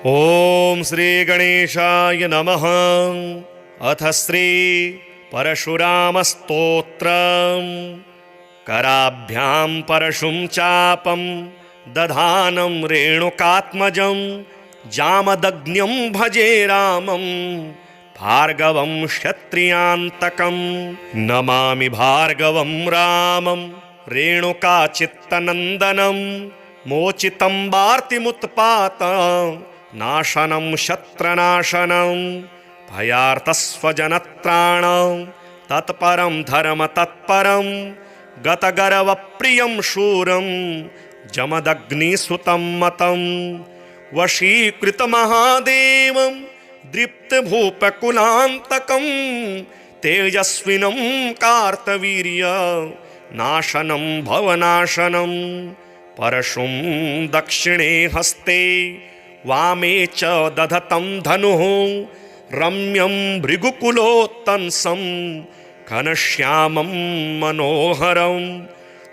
ओम श्री गणेशाय नमः। अथ श्री परशुराम स्तोत्रम्। कराभ्यां परशुं चापं दधानं रेणुकात्मजं जामदग्न्यं भजे रामं भार्गवं क्षत्रियान्तकं। नमामि भार्गवं रामं रेणुकाचित्तनन्दनं मोचितं वार्तिमुत्पात नाशनं शत्रनाशनं भयार्तस्वजनत्राणं तत्परं धर्म तत्परं गतगर्वप्रियं शूरं जमदग्निसुतं मतं वशीकृतमहादेवं दृप्तभूपकुलान्तकं तेजस्विनं कार्तवीर्य नाशनं भवनाशनं परशुं दक्षिणे हस्ते वामे च दधतं धनुः रम्यं भृगुकुलोत्तंसं घनश्यामं मनोहरं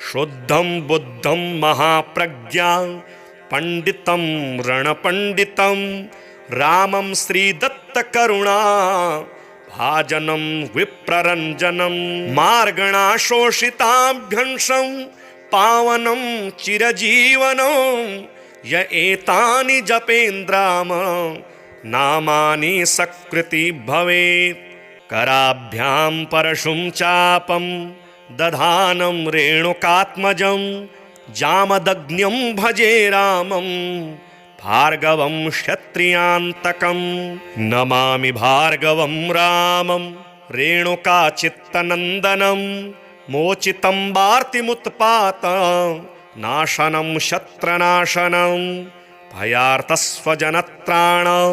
शुद्धं बुद्धं महाप्रज्ञा पंडितं रणपंडितं रामं श्रीदत्तकरुणा भाजनं विप्ररञ्जनं मार्गणाशोषिताभ्यंशं पावनं चिरजीवनं य एतानि जपेन्द्राम नामानि सकृति भवेत्। कराभ्यां परशुं चापं दधानं रेणुकात्मजं जामदग्न्यं भजे रामं भार्गवं क्षत्रियान्तकं। नमामि भार्गवं रामं रेणुकाचित्तनन्दनं मोचितं वार्तिमुत्पात नाशनं शत्रनाशनं भयार्तस्वजनत्राणं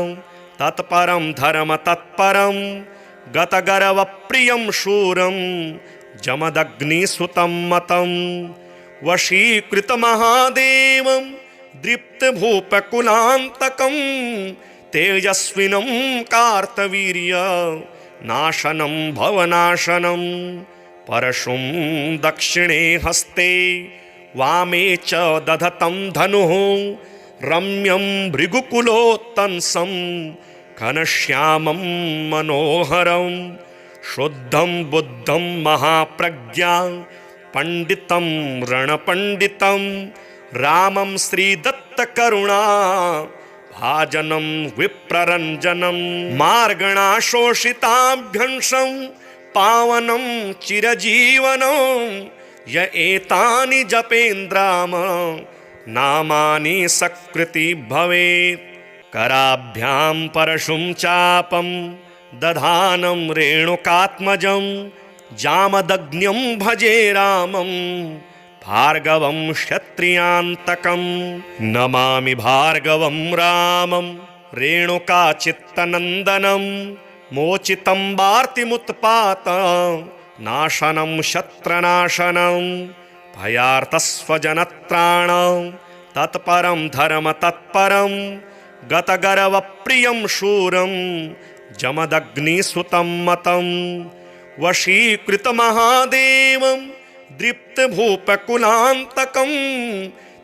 तत्परं धर्म तत्परं गतगर्वप्रियं शूरं जमदग्निसुतं मतं वशीकृतमहादेवं दृप्तभूपकुलान्तकं तेजस्विनं कार्तवीर्य नाशनं भवनाशनं परशुं दक्षिणे हस्ते वामे च दधतं धनुः रम्यं भृगुकुलोत्तंसं घनश्यामं मनोहरं शुद्धं बुद्धं महाप्रज्ञा पंडितं रणपंडितं रामं श्रीदत्तकरुणा भाजनं विप्ररञ्जनं मार्गणाशोषिताभ्यंशं पावनं चिरजीवनं य एतानि जपेन्द्राम नामानि सकृति भवेत्। कराभ्यां परशुं चापं दधानं रेणुकात्मजं जामदग्न्यं भजे रामं भार्गवं क्षत्रियान्तकं। नमामि भार्गवं रामं रेणुकाचित्तनन्दनं मोचितं वार्तिमुत्पात नाशनं शत्रनाशनं भयार्तस्वजनत्राणं तत्परं धर्म तत्परं गतगर्वप्रियं शूरं जमदग्निसुतं मतं वशीकृतमहादेवं दृप्तभूपकुलान्तकं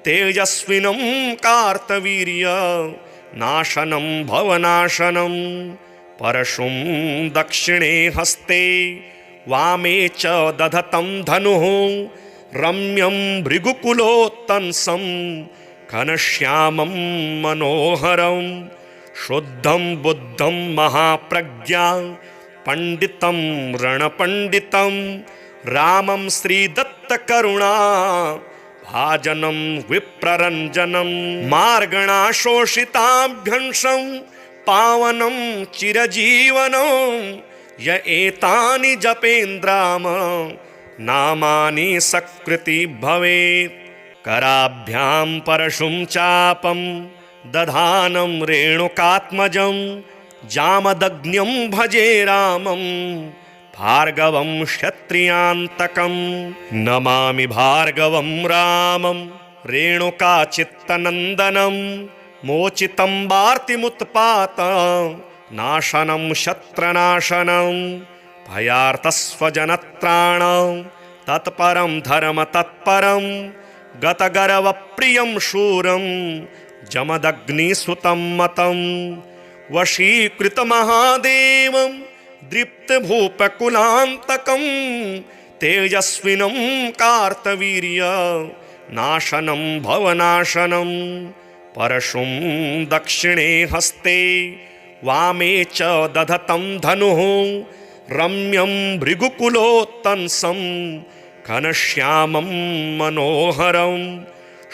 तेजस्विनं कार्तवीर्य नाशनं भवनाशनं परशुं दक्षिणे हस्ते वामे च दधतं धनुः रम्यं भृगुकुलोत्तंसं घनश्यामं मनोहरं शुद्धं बुद्धं महाप्रज्ञा पंडितं रणपंडितं रामं श्रीदत्तकरुणा भाजनं विप्ररञ्जनं मार्गणाशोषिताभ्यंशं पावनं चिरजीवनं य एतानि जपेन्द्राम नामानि सकृति भवेत्। कराभ्यां परशुं चापं दधानं रेणुकात्मजं जामदग्न्यं भजे रामं भार्गवं क्षत्रियान्तकं। नमामि भार्गवं रामं रेणुकाचित्तनन्दनं मोचितं वार्तिमुत्पात नाशनं शत्रनाशनं भयार्तस्वजनत्राणं तत्परं धर्म तत्परं गतगर्वप्रियं शूरं जमदग्निसुतं मतं वशीकृतमहादेवं दृप्तभूपकुलान्तकं तेजस्विनं कार्तवीर्यनाशनं भवनाशनं परशुं दक्षिणे हस्ते वामे च दधतं धनुः रम्यं भृगुकुलोत्तंसं घनश्यामं मनोहरं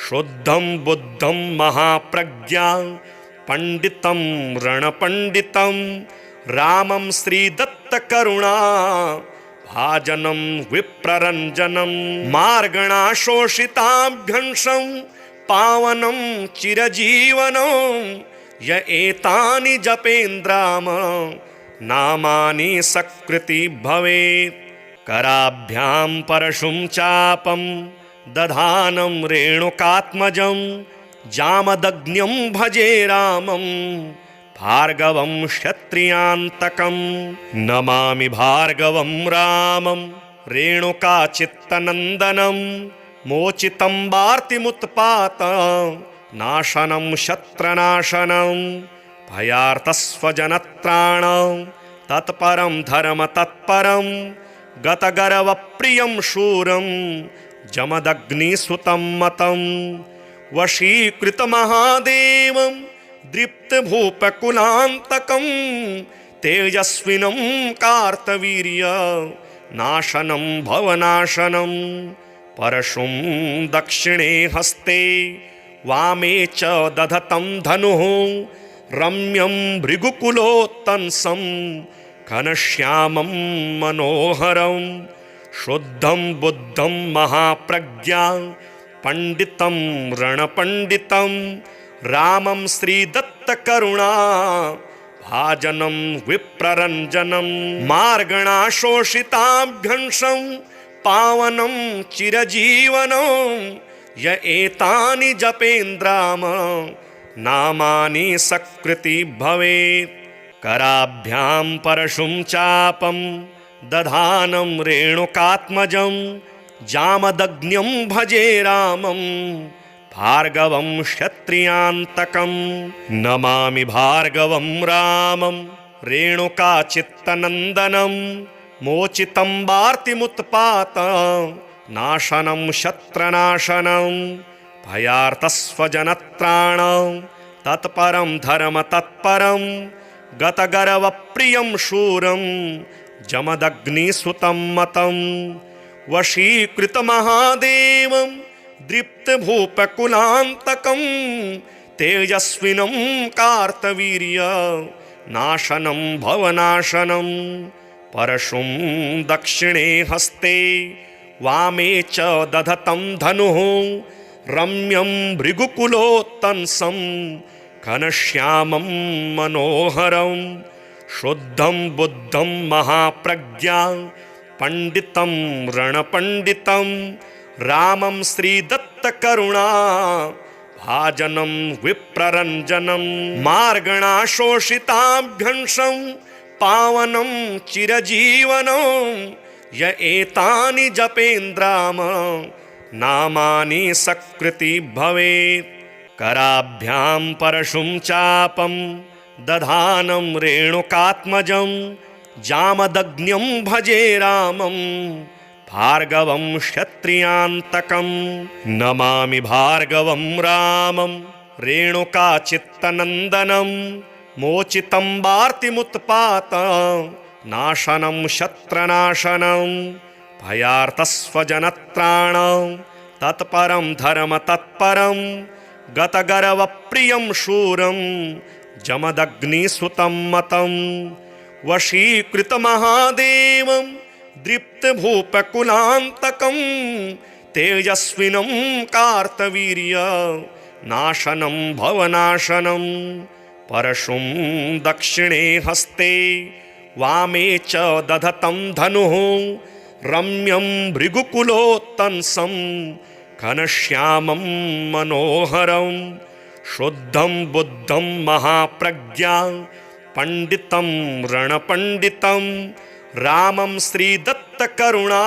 शुद्धं बुद्धं महाप्रज्ञा पंडितं रणपंडितं रामं श्रीदत्तकरुणा भाजनं विप्ररञ्जनं मार्गणाशोषिताभ्यंशं पावनं चिरजीवनं य एतानि जपेन्द्राम नामानि सकृति भवेत्। कराभ्यां परशुं चापं दधानं रेणुकात्मजं जामदग्न्यं भजे रामं भार्गवं क्षत्रियान्तकं नमामि भार्गवं रामं रेणुकाचित्तनन्दनं मोचितं वार्तिमुत्पात नाशनं शत्रनाशनं भयार्तस्वजनत्राणं तत्परं धर्मतत्परं गतगर्वप्रियं शूरं जमदग्निसुतं मतं वशीकृतमहादेवं दृप्तभूपकुलान्तकं तेजस्विनं कार्तवीर्यनाशनं भवनाशनं परशुं दक्षिणे हस्ते वामे च दधतं धनुः रम्यं भृगुकुलोत्तंसं घनश्यामं मनोहरं शुद्धं बुद्धं महाप्रज्ञा पंडितं रणपंडितं रामं श्रीदत्तकरुणा भाजनं विप्ररञ्जनं मार्गणाशोषिताभ्यंशं पावनं चिरजीवनं य एतानि जपेन्द्राम नामानि सकृति भवेत्। कराभ्यां परशुं चापं दधानं रेणुकात्मजं जामदग्न्यं भजे रामं भार्गवं क्षत्रियान्तकं नमामि भार्गवं रामं रेणुकाचित्तनन्दनं मोचितं वार्तिमुत्पात नाशनं शत्रनाशनं भयार्तस्वजनत्राणं तत्परं धर्मतत्परं गतगर्वप्रियं शूरं जमदग्निसुतं मतं वशीकृतमहादेवं दृप्तभूपकुलान्तकं तेजस्विनं कार्तवीर्यनाशनं भवनाशनं परशुं दक्षिणे हस्ते वामे च दधतं धनुः रम्यं भृगुकुलोत्तंसं घनश्यामं मनोहरं शुद्धं बुद्धं महाप्रज्ञा पंडितं रणपंडितं रामं श्रीदत्तकरुणा भाजनं विप्ररञ्जनं मार्गणाशोषिताभ्यंशं पावनं चिरजीवनं य एतानि जपेन्द्राम नामानि सकृति भवेत्। कराभ्यां परशुं चापं दधानं रेणुकात्मजं जामदग्न्यं भजे रामं भार्गवं क्षत्रियान्तकं नमामि भार्गवं रामं रेणुकाचित्तनन्दनं मोचितं वार्तिमुत्पात नाशनं शत्रनाशनं भयार्तस्वजनत्राणं तत्परं धर्मतत्परं गतगर्वप्रियं शूरं जमदग्निसुतं मतं वशीकृतमहादेवं दृप्तभूपकुलान्तकं तेजस्विनं कार्तवीर्यनाशनं भवनाशनं परशुं दक्षिणे हस्ते वामे च दधतं धनुः रम्यं भृगुकुलोत्तंसं घनश्यामं मनोहरं शुद्धं बुद्धं महाप्रज्ञा पंडितं रणपंडितं रामं श्रीदत्तकरुणा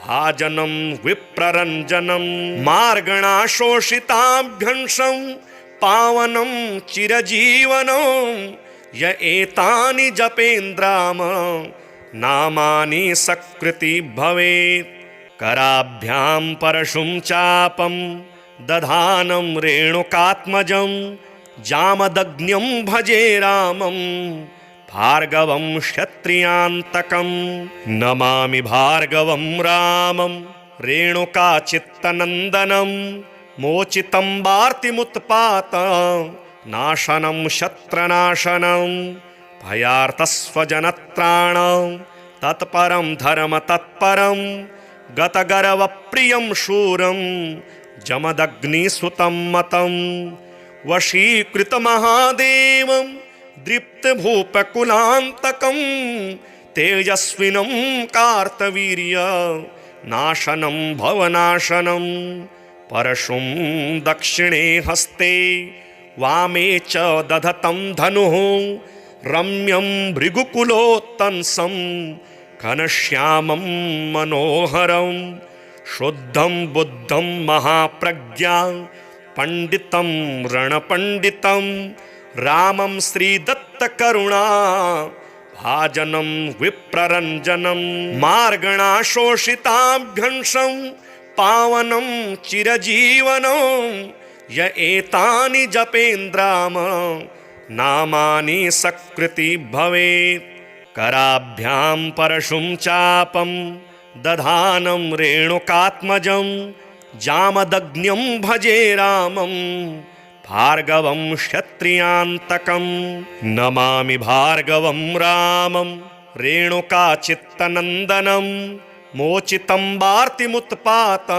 भाजनं विप्ररञ्जनं मार्गणाशोषिताभ्यंशं पावनं चिरजीवनं य एतानि जपेन्द्राम नामानि सकृति भवेत्। कराभ्यां परशुं चापं दधानं रेणुकात्मजं जामदग्न्यं भजे रामं भार्गवं क्षत्रियान्तकं। नमामि भार्गवं रामं रेणुकाचित्तनन्दनं मोचितं वार्तिमुत्पात नाशनं शत्रनाशनं भयार्तस्वजनत्राणं तत्परं धर्म तत्परं गतगर्वप्रियं शूरं जमदग्निसुतं मतं वशीकृतमहादेवं दृप्तभूपकुलान्तकं तेजस्विनं कार्तवीर्य नाशनं भवनाशनं परशुं दक्षिणे हस्ते वामे च दधतं धनुः रम्यं भृगुकुलोत्तंसं घनश्यामं मनोहरं शुद्धं बुद्धं महाप्रज्ञा पंडितं रणपंडितं रामं श्रीदत्तकरुणा भाजनं विप्ररञ्जनं मार्गणाशोषिताभ्यंशं पावनं चिरजीवनं य एतानि जपेन्द्राम नामानि सकृति भवेत्। कराभ्यां परशुं चापं दधानं रेणुकात्मजं जामदग्न्यं भजे रामं भार्गवं क्षत्रियान्तकं। नमामि भार्गवं रामं रेणुकाचित्तनन्दनं मोचितं वार्तिमुत्पात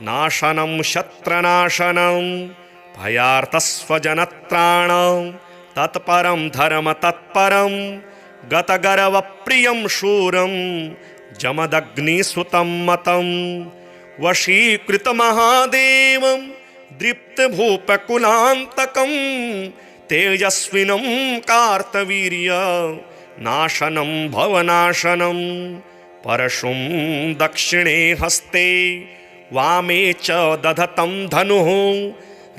नाशनं शत्रनाशनं भयार्तस्वजनत्राणं तत्परं धर्म तत्परं गतगर्वप्रियं शूरं जमदग्निसुतं मतं वशीकृतमहादेवं दृप्तभूपकुलान्तकं तेजस्विनं कार्तवीर्य नाशनं भवनाशनं परशुं दक्षिणे हस्ते वामे च दधतं धनुः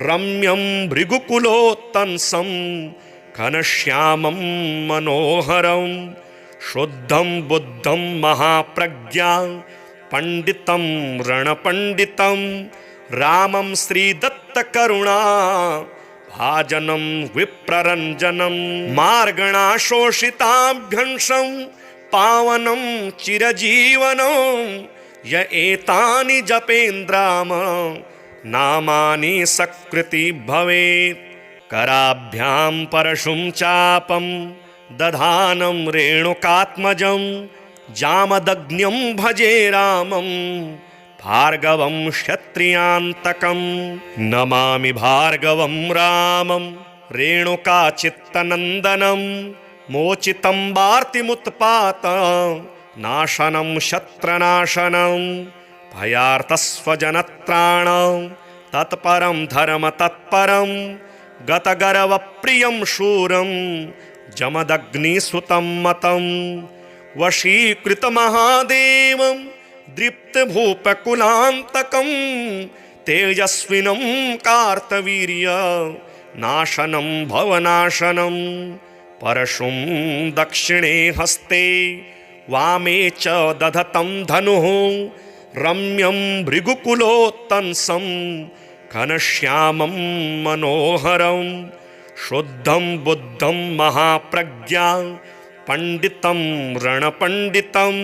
रम्यं भृगुकुलोत्तंसं घनश्यामं मनोहरं शुद्धं बुद्धं महाप्रज्ञा पंडितं रणपंडितं रामं श्रीदत्तकरुणा भाजनं विप्ररञ्जनं मार्गणाशोषिताभ्यंशं पावनं चिरजीवनं य एतानि जपेन्द्राम नामानि सकृति भवेत्। कराभ्यां परशुं चापं दधानं रेणुकात्मजं जामदग्न्यं भजे रामं भार्गवं क्षत्रियान्तकं। नमामि भार्गवं रामं रेणुकाचित्तनन्दनं मोचितं वार्तिमुत्पात नाशनं शत्रनाशनं भयार्तस्वजनत्राणं तत्परं धर्म तत्परं गतगर्वप्रियं शूरं जमदग्निसुतं मतं वशीकृतमहादेवं दृप्तभूपकुलान्तकं तेजस्विनं कार्तवीर्य नाशनं भवनाशनं परशुं दक्षिणे हस्ते वामे च दधतं धनुः रम्यं भृगुकुलोत्तंसं घनश्यामं मनोहरं शुद्धं बुद्धं महाप्रज्ञा पंडितं रणपंडितं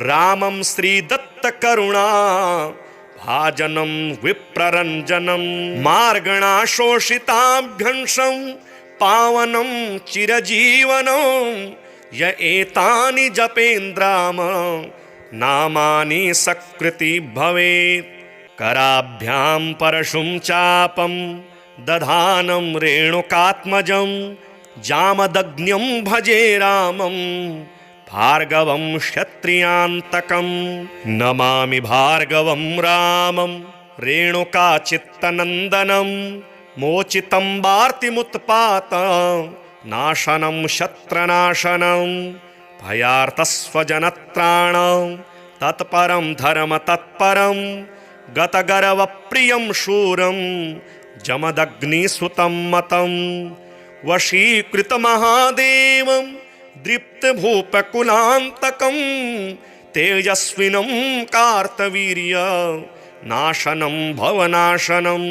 रामं श्रीदत्तकरुणा भाजनं विप्ररञ्जनं मार्गणाशोषिताभ्यंशं पावनं चिरजीवनं य एतानि जपेन्द्राम नामानि सकृति भवेत्। कराभ्यां परशुं चापं दधानं रेणुकात्मजं जामदग्न्यं भजे रामं भार्गवं क्षत्रियान्तकं। नमामि भार्गवं रामं रेणुकाचित्तनन्दनं मोचितं वार्तिमुत्पात नाशनं शत्रनाशनं भयार्तस्वजनत्राणं तत्परं धर्म तत्परं गतगर्वप्रियं शूरं जमदग्निसुतं मतं वशीकृतमहादेवं दृप्तभूपकुलान्तकं तेजस्विनं कार्तवीर्यनाशनं भवनाशनं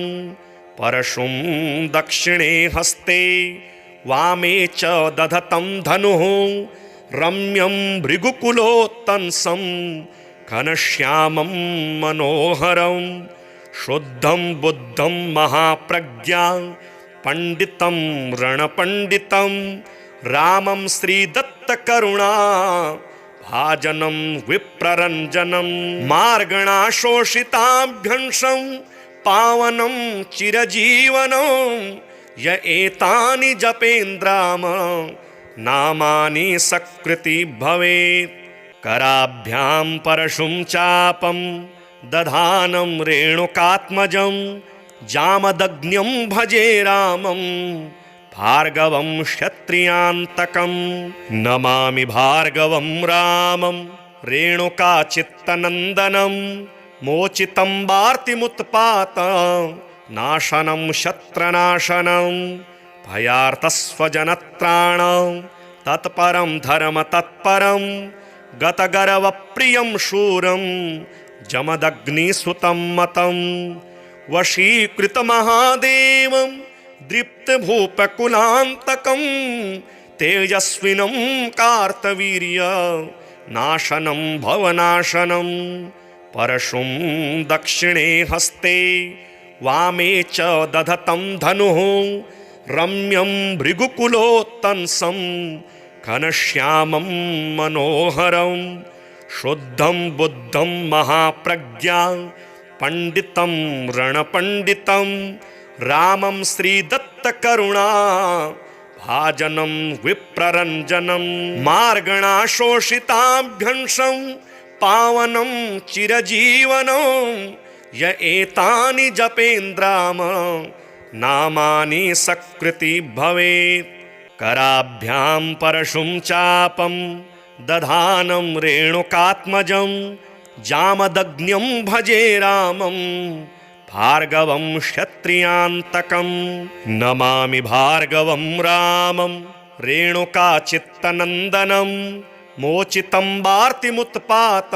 परशुं दक्षिणे हस्ते वामे च दधतं धनुः रम्यं भृगुकुलोत्तंसं घनश्यामं मनोहरं शुद्धं बुद्धं महाप्रज्ञा पंडितं रणपंडितं रामं श्रीदत्तकरुणा भाजनं विप्ररञ्जनं मार्गणाशोषिताभ्यंशं पावनं चिरजीवनं य एतानि जपेन्द्राम नामानि सकृति भवेत्। कराभ्यां परशुं चापं दधानं रेणुकात्मजं जामदग्न्यं भजे रामं भार्गवं क्षत्रियान्तकं नमामि भार्गवं रामं रेणुकाचित्तनन्दनं मोचितं वार्तिमुत्पात नाशनं शत्रनाशनं भयार्तस्वजनत्राणं तत्परं धर्मतत्परं गतगर्वप्रियं शूरं जमदग्निसुतं मतं वशीकृतमहादेवं दृप्तभूपकुलान्तकं तेजस्विनं कार्तवीर्यनाशनं भवनाशनं परशुं दक्षिणे हस्ते वामे च दधतं धनुः रम्यं भृगुकुलोत्तंसं घनश्यामं मनोहरं शुद्धं बुद्धं महाप्रज्ञा पंडितं रणपंडितं रामं श्रीदत्तकरुणा भाजनं विप्ररञ्जनं मार्गणाशोषिताभ्यंशं पावनं चिरजीवनं य एतानि जपेन्द्राम नामानि सकृति भवेत्। कराभ्यां परशुं चापं दधानं रेणुकात्मजं जामदग्न्यं भजे रामं भार्गवं क्षत्रियान्तकं नमामि भार्गवं रामं रेणुकाचित्तनन्दनं मोचितं वार्तिमुत्पात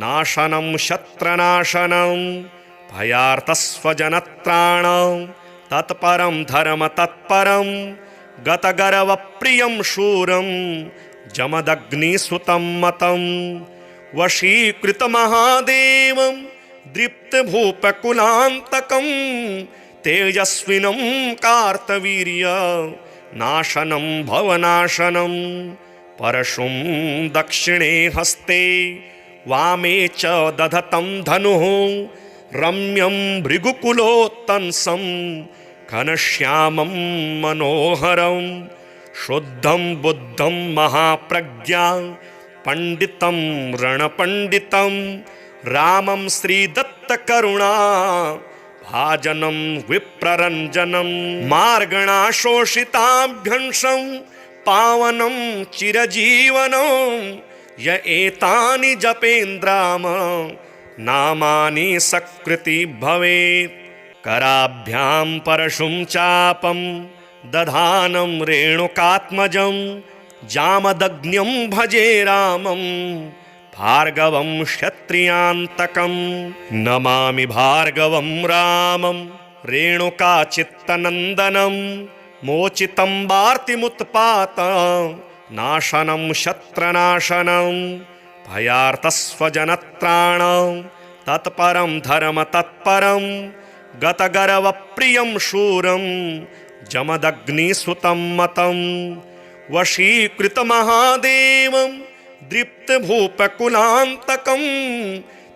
नाशनं शत्रनाशनं भयार्तस्वजनत्राणं तत्परं धर्मतत्परं गतगर्वप्रियं शूरं जमदग्निसुतं मतं वशीकृतमहादेवं दृप्तभूपकुलान्तकं तेजस्विनं कार्तवीर्यनाशनं भवनाशनं परशुं दक्षिणे हस्ते वामे च दधतं धनुः रम्यं भृगुकुलोत्तंसं घनश्यामं मनोहरं शुद्धं बुद्धं महाप्रज्ञा पंडितं रणपंडितं रामं श्रीदत्तकरुणा भाजनं विप्ररञ्जनं मार्गणाशोषिताभ्यंशं पावनं चिरजीवनं य एतानि जपेन्द्राम नामानि सकृति भवेत्। कराभ्यां परशुं चापं दधानं रेणुकात्मजं जामदग्न्यं भजे रामं भार्गवं क्षत्रियान्तकं नमामि भार्गवं रामं रेणुकाचित्तनन्दनं मोचितं वार्तिमुत्पात नाशनं शत्रनाशनं भयार्तस्वजनत्राणं तत्परं धर्मतत्परं गतगर्वप्रियं शूरं जमदग्निसुतं मतं वशीकृतमहादेवं दृप्तभूपकुलान्तकं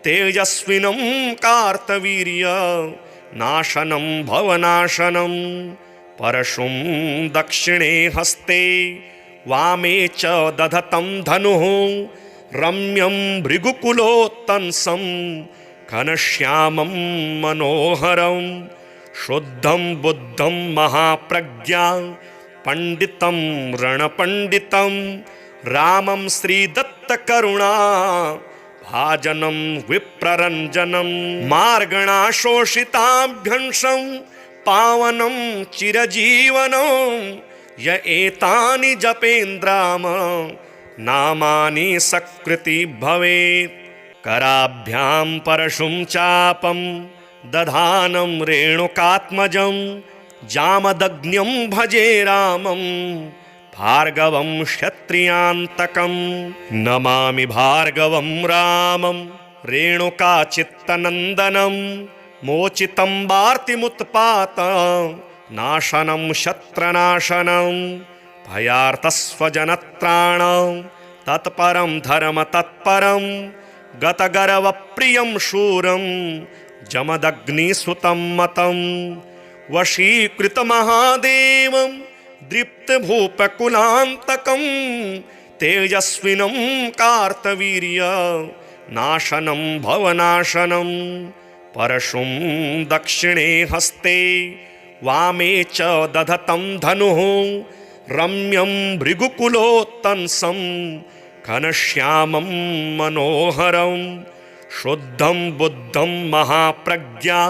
तेजस्विनं कार्तवीर्यनाशनं भवनाशनं परशुं दक्षिणे हस्ते वामे च दधतं धनुः रम्यं भृगुकुलोत्तंसं घनश्यामं मनोहरं शुद्धं बुद्धं महाप्रज्ञा पंडितं रणपंडितं रामं श्रीदत्तकरुणा भाजनं विप्ररञ्जनं मार्गणाशोषिताभ्यंशं पावनं चिरजीवनं य एतानि जपेन्द्राम नामानि सकृति भवेत्। कराभ्यां परशुं चापं दधानं रेणुकात्मजं जामदग्न्यं भजे रामं भार्गवं क्षत्रियान्तकं। नमामि भार्गवं रामं रेणुकाचित्तनन्दनं मोचितं वार्तिमुत्पात नाशनं शत्रनाशनं भयार्तस्वजनत्राणं तत्परं धर्मतत्परं गतगर्वप्रियं शूरं जमदग्निसुतं मतं। वशीकृतमहादेवं दृप्तभूपकुलान्तकं तेजस्विनं कार्तवीर्य नाशनं भवनाशनं। परशुं दक्षिणे हस्ते वामे च दधतं धनुः रम्यं भृगुकुलोत्तंसं घनश्यामं मनोहरं। शुद्धं बुद्धं महाप्रज्ञा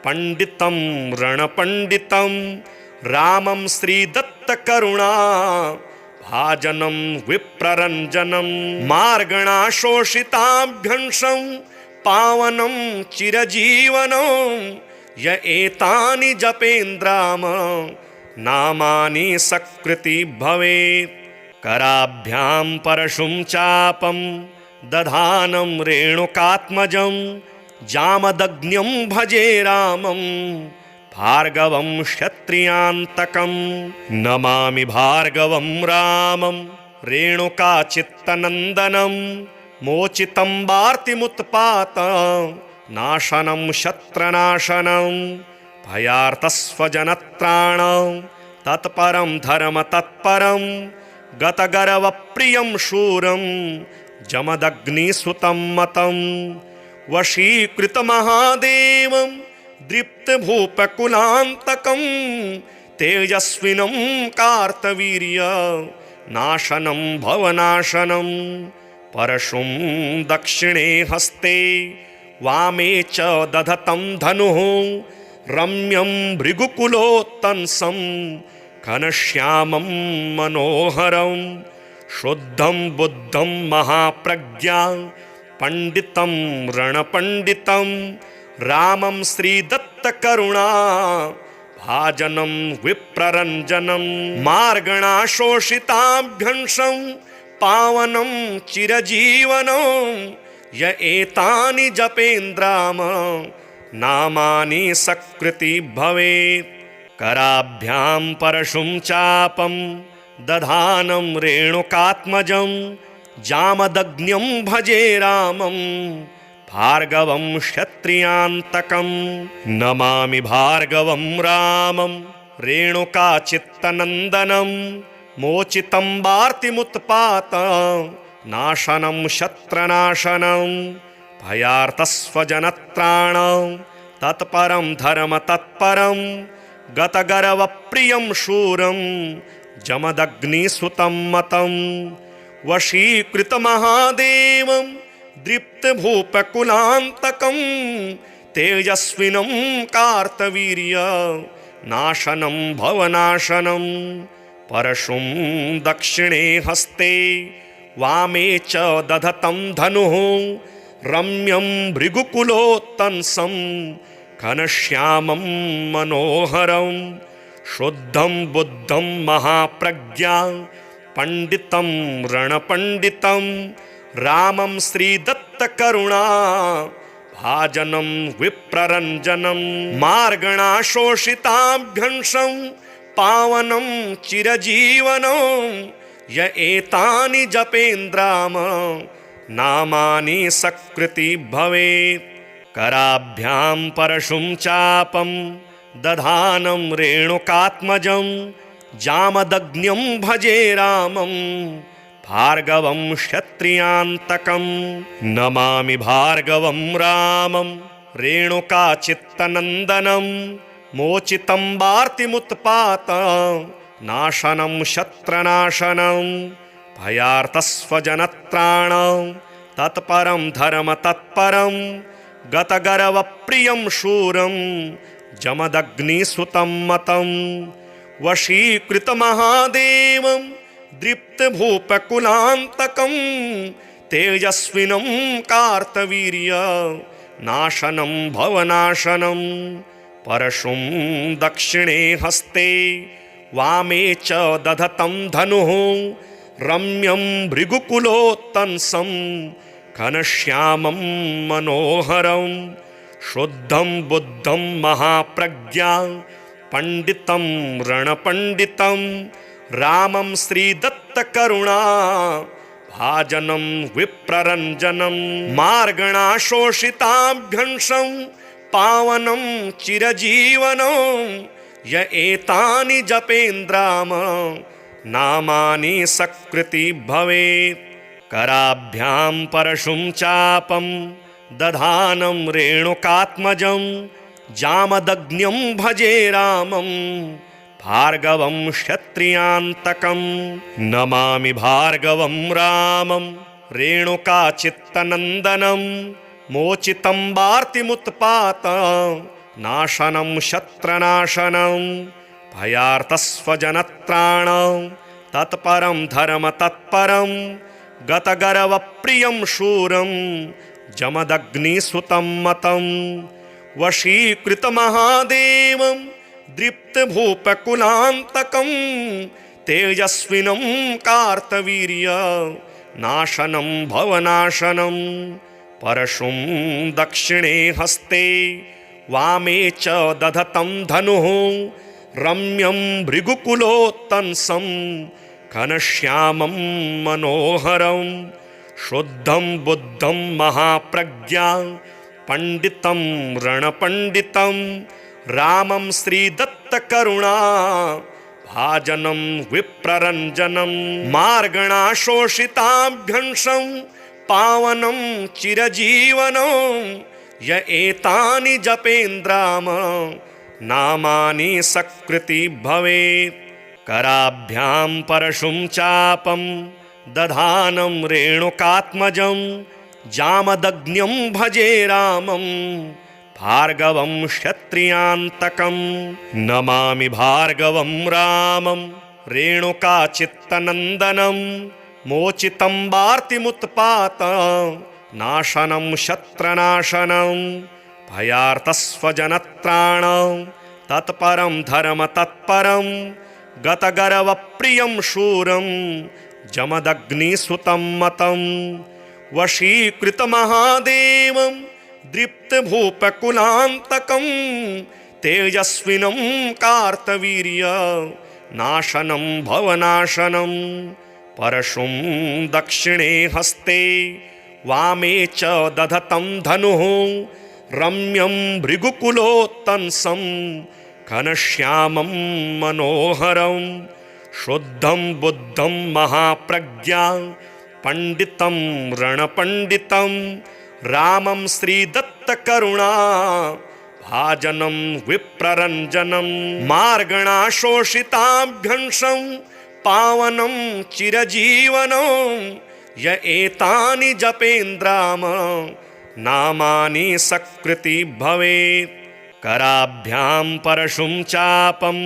पंडितं रणपंडितं रामं श्रीदत्तकरुणा भाजनं विप्ररञ्जनं। मार्गणाशोषिताभ्यंशं पावनं चिरजीवनं य एतानि जपेन्द्राम नामानि सकृति भवेत्। कराभ्यां परशुं चापं दधानं रेणुकात्मजं जामदग्न्यं भजे रामं भार्गवं क्षत्रियान्तकं। नमामि भार्गवं रामं रेणुकाचित्तनन्दनं मोचितं वार्तिमुत्पात नाशनं शत्रनाशनं भयार्तस्वजनत्राणं तत्परं धर्मतत्परं गतगर्वप्रियं शूरं जमदग्निसुतं मतं। वशीकृतमहादेवं दृप्तभूपकुलान्तकं तेजस्विनं कार्तवीर्य नाशनं भवनाशनं। परशुं दक्षिणे हस्ते वामे च दधतं धनुः रम्यं भृगुकुलोत्तंसं घनश्यामं मनोहरं। शुद्धं बुद्धं महाप्रज्ञा पंडितं रणपंडितं रामं श्रीदत्तकरुणा भाजनं विप्ररञ्जनं। मार्गणाशोषिताभ्यंशं पावनं चिरजीवनं य एतानि जपेन्द्राम नामानि सकृति भवेत्। कराभ्यां परशुं चापं दधानं रेणुकात्मजं जामदग्न्यं भजे रामं भार्गवं क्षत्रियान्तकं। नमामि भार्गवं रामं रेणुकाचित्तनन्दनं मोचितं वार्तिमुत्पात नाशनं शत्रनाशनं भयार्तस्वजनत्राणं तत्परं धर्मतत्परं गतगर्वप्रियं शूरं जमदग्निसुतं मतं। वशीकृतमहादेवं दृप्तभूपकुलान्तकं तेजस्विनं कार्तवीर्य नाशनं भवनाशनं। परशुं दक्षिणे हस्ते वामे च दधतं धनुः रम्यं भृगुकुलोत्तंसं घनश्यामं मनोहरं। शुद्धं बुद्धं महाप्रज्ञा पंडितं रणपंडितं रामं श्रीदत्तकरुणा भाजनं विप्ररञ्जनं। मार्गणाशोषिताभ्यंशं पावनं चिरजीवनं य एतानि जपेन्द्राम नामानि सकृति भवेत्। कराभ्यां परशुं चापं दधानं रेणुकात्मजं जामदग्न्यं भजे रामं भार्गवं क्षत्रियान्तकं। नमामि भार्गवं रामं रेणुकाचित्तनन्दनं मोचितं वार्तिमुत्पात नाशनं शत्रनाशनं भयार्तस्वजनत्राणं तत्परं धर्मतत्परं गतगर्वप्रियं शूरं जमदग्निसुतं मतं वशीकृतमहादेवं दृप्तभूपकुलान्तकं तेजस्विनं कार्तवीर्यनाशनं भवनाशनं परशुं दक्षिणे हस्ते वामे च दधतं धनुः रम्यं भृगुकुलोत्तंसं घनश्यामं मनोहरं शुद्धं बुद्धं महाप्रज्ञा पंडितं रणपंडितं रामं श्रीदत्तकरुणा भाजनं विप्ररञ्जनं मार्गणाशोषिताभ्यंशं पावनं चिरजीवनं य एतानि जपेन्द्राम नामानि सकृति भवेत्। कराभ्यां परशुं चापं दधानं रेणुकात्मजं जामदग्न्यं भजे रामं भार्गवं क्षत्रियान्तकं नमामि भार्गवं रामं रेणुकाचित्तनन्दनं मोचितं वार्तिमुत्पात नाशनं शत्रनाशनं भयार्तस्वजनत्राणं तत्परं धर्मतत्परं गतगर्वप्रियं शूरं जमदग्निसुतं मतं वशीकृतमहादेवं दृप्तभूपकुलान्तकं तेजस्विनं कार्तवीर्यनाशनं भवनाशनं परशुं दक्षिणे हस्ते वामे च दधतं धनुः रम्यं भृगुकुलोत्तंसं घनश्यामं मनोहरं शुद्धं बुद्धं महाप्रज्ञा पंडितं रणपंडितं रामं श्रीदत्तकरुणा भाजनं विप्ररञ्जनं मार्गणाशोषिताभ्यंशं पावनं चिरजीवनं य एतानि जपेन्द्राम नामानि सकृति भवेत्। कराभ्यां परशुं चापं दधानं रेणुकात्मजं जामदग्न्यं भजे रामं भार्गवं क्षत्रियान्तकं नमामि भार्गवं रामं रेणुकाचित्तनन्दनं मोचितं वार्तिमुत्पात नाशनं शत्रनाशनं भयार्तस्वजनत्राणं तत्परं धर्मतत्परं गतगर्वप्रियं शूरं जमदग्निसुतं मतं वशीकृतमहादेवं दृप्तभूपकुलान्तकं तेजस्विनं कार्तवीर्यनाशनं भवनाशनं परशुं दक्षिणे हस्ते वामे च दधतं धनुः रम्यं भृगुकुलोत्तंसं घनश्यामं मनोहरं शुद्धं बुद्धं महाप्रज्ञा पंडितं रणपंडितं रामं श्रीदत्तकरुणा भाजनं विप्ररञ्जनं मार्गणाशोषिताभ्यंशं पावनं चिरजीवनं य एतानि जपेन्द्राम नामानि सकृति भवेत्। कराभ्यां परशुं चापं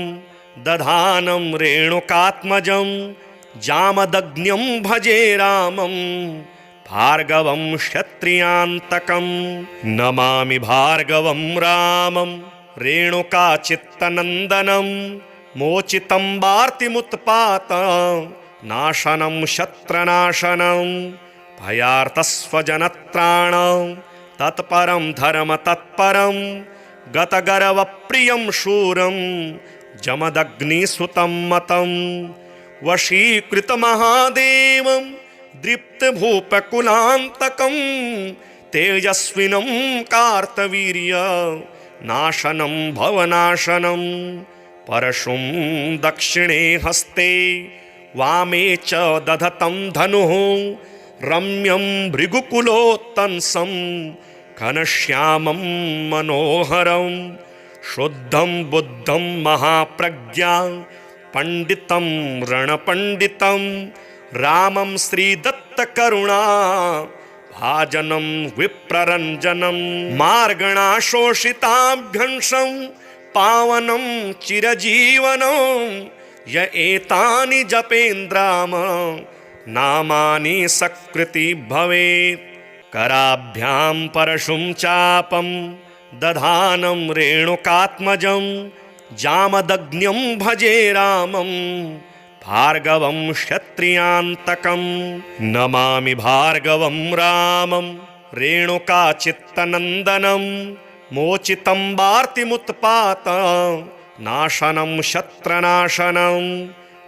दधानं रेणुकात्मजं जामदग्न्यं भजे रामं भार्गवं क्षत्रियान्तकं नमामि भार्गवं रामं रेणुकाचित्तनन्दनं मोचितं वार्तिमुत्पात नाशनं शत्रनाशनं भयार्तस्वजनत्राणं तत्परं धर्मतत्परं गतगर्वप्रियं शूरं जमदग्निसुतं मतं वशीकृतमहादेवं दृप्तभूपकुलान्तकं तेजस्विनं कार्तवीर्यनाशनं भवनाशनं परशुं दक्षिणे हस्ते वामे च दधतं धनुः रम्यं भृगुकुलोत्तंसं घनश्यामं मनोहरं शुद्धं बुद्धं महाप्रज्ञा पंडितं रणपंडितं रामं श्रीदत्तकरुणा भाजनं विप्ररञ्जनं मार्गणाशोषिताभ्यंशं पावनं चिरजीवनं य एतानि जपेन्द्राम नामानि सकृति भवेत्। कराभ्यां परशुं चापं दधानं रेणुकात्मजं जामदग्न्यं भजे रामं भार्गवं क्षत्रियान्तकं। नमामि भार्गवं रामं रेणुकाचित्तनन्दनं मोचितं वार्तिमुत्पात नाशनं शत्रनाशनं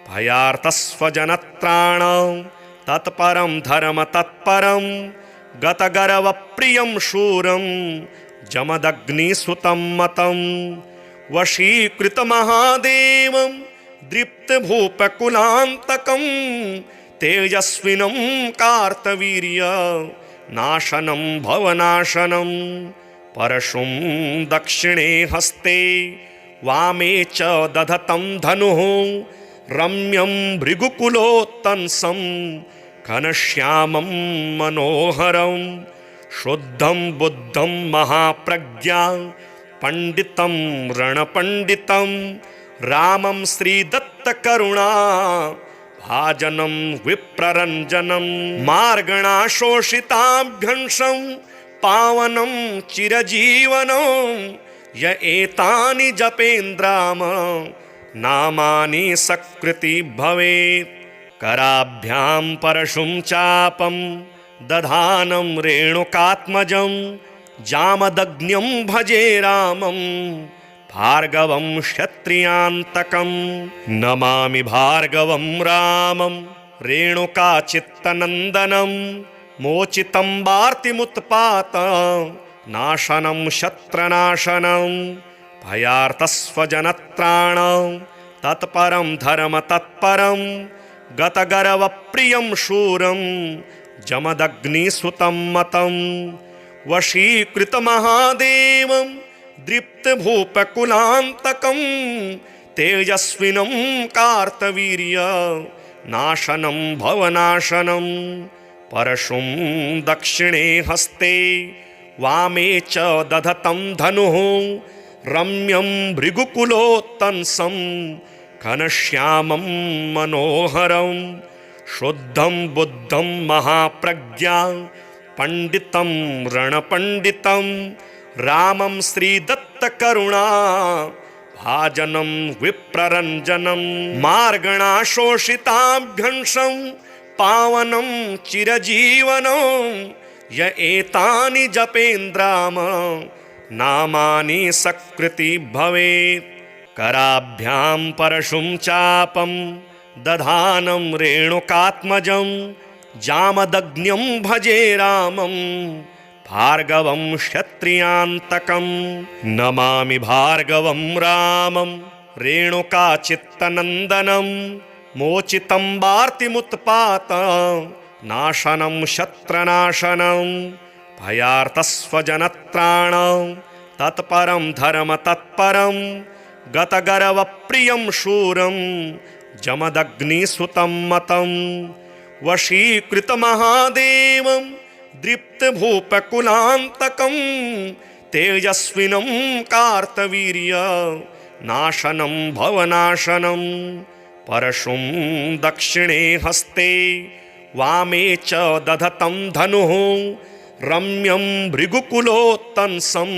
भयार्तस्वजनत्राणं तत्परं धर्मतत्परं गतगर्वप्रियं शूरं जमदग्निसुतं मतं। वशीकृतमहादेवं दृप्तभूपकुलान्तकं तेजस्विनं कार्तवीर्य नाशनं भवनाशनं। परशुं दक्षिणे हस्ते वामे च दधतं धनुः रम्यं भृगुकुलोत्तंसं घनश्यामं मनोहरं। शुद्धं बुद्धं महाप्रज्ञां पंडितं रणपंडितं रामं श्रीदत्तकरुणा भाजनं विप्ररञ्जनं। मार्गणाशोषिताभ्यंशं पावनं चिरजीवनं य एतानि जपेन्द्राम नामानि सकृति भवेत्। कराभ्यां परशुं चापं दधानं रेणुकात्मजं जामदग्न्यं भजे रामं भार्गवं क्षत्रियान्तकं। नमामि भार्गवं रामं रेणुकाचित्तनन्दनं मोचितं वार्तिमुत्पात नाशनं शत्रनाशनं भयार्तस्वजनत्राणं तत्परं धर्मतत्परं गतगर्वप्रियं शूरं जमदग्निसुतं मतं। वशीकृतमहादेवं दृप्तभूपकुलान्तकं तेजस्विनं कार्तवीर्य नाशनं भवनाशनं। परशुं दक्षिणे हस्ते वामे च दधतं धनुः रम्यं भृगुकुलोत्तंसं घनश्यामं मनोहरं। शुद्धं बुद्धं महाप्रज्ञां पंडितं रणपंडितं रामं श्रीदत्तकरुणा भाजनं विप्ररञ्जनं। मार्गणाशोषिताभ्यंशं पावनं चिरजीवनं य एतानि जपेन्द्राम नामानि सकृति भवेत्। कराभ्यां परशुं चापं दधानं रेणुकात्मजं जामदग्न्यं भजे रामं भार्गवं क्षत्रियान्तकं। नमामि भार्गवं रामं रेणुकाचित्तनन्दनं मोचितं वार्तिमुत्पात नाशनं शत्रनाशनं भयार्तस्वजनत्राणं तत्परं धर्मतत्परं गतगर्वप्रियं शूरं जमदग्निसुतं मतं। वशीकृतमहादेवं दृप्तभूपकुलान्तकं तेजस्विनं कार्तवीर्य नाशनं भवनाशनं। परशुं दक्षिणे हस्ते वामे च दधतं धनुः रम्यं भृगुकुलोत्तंसं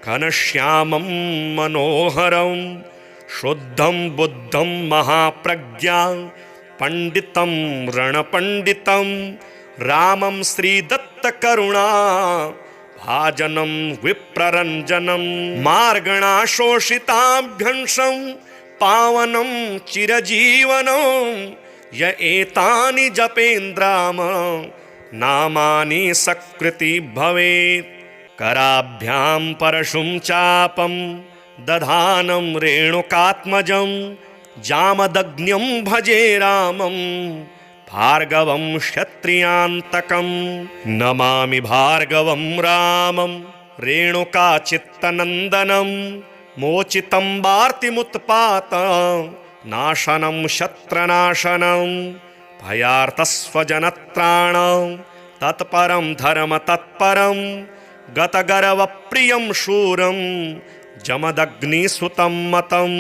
घनश्यामं मनोहरं। शुद्धं बुद्धं महाप्रज्ञां पंडितं रणपंडितं रामं श्रीदत्तकरुणा भाजनं विप्ररञ्जनं। मार्गणाशोषिताभ्यंशं पावनं चिरजीवनं य एतानि जपेन्द्राम नामानि सकृति भवेत्। कराभ्यां परशुं चापं दधानं रेणुकात्मजं जामदग्न्यं भजे रामं भार्गवं क्षत्रियान्तकं। नमामि भार्गवं रामं रेणुकाचित्तनन्दनं मोचितं वार्तिमुत्पात नाशनं शत्रनाशनं भयार्तस्वजनत्राणं तत्परं धर्मतत्परं गतगर्वप्रियं शूरं जमदग्निसुतं मतं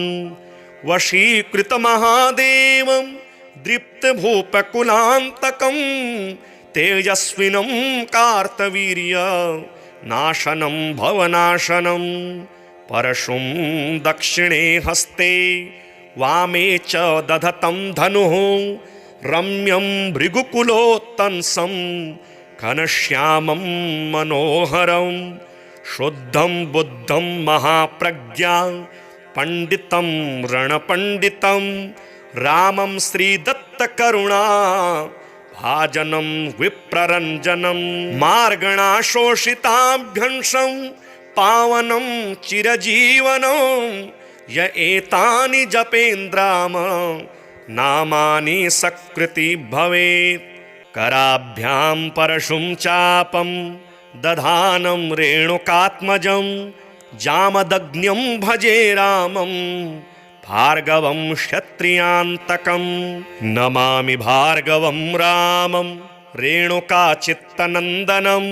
वशीकृतमहादेवं दृप्तभूपकुलान्तकं तेजस्विनं कार्तवीर्यनाशनं भवनाशनं परशुं दक्षिणे हस्ते वामे च दधतं धनुः रम्यं भृगुकुलोत्तंसं घनश्यामं मनोहरं शुद्धं बुद्धं महाप्रज्ञा पंडितं रणपंडितं रामं श्रीदत्तकरुणा भाजनं विप्ररञ्जनं मार्गणाशोषिताभ्यंशं पावनं चिरजीवनं य एतानि जपेन्द्राम नामानि सकृति भवेत्। कराभ्यां परशुं चापं दधानं रेणुकात्मजं जामदग्न्यं भजे रामं भार्गवं क्षत्रियान्तकं नमामि भार्गवं रामं रेणुकाचित्तनन्दनं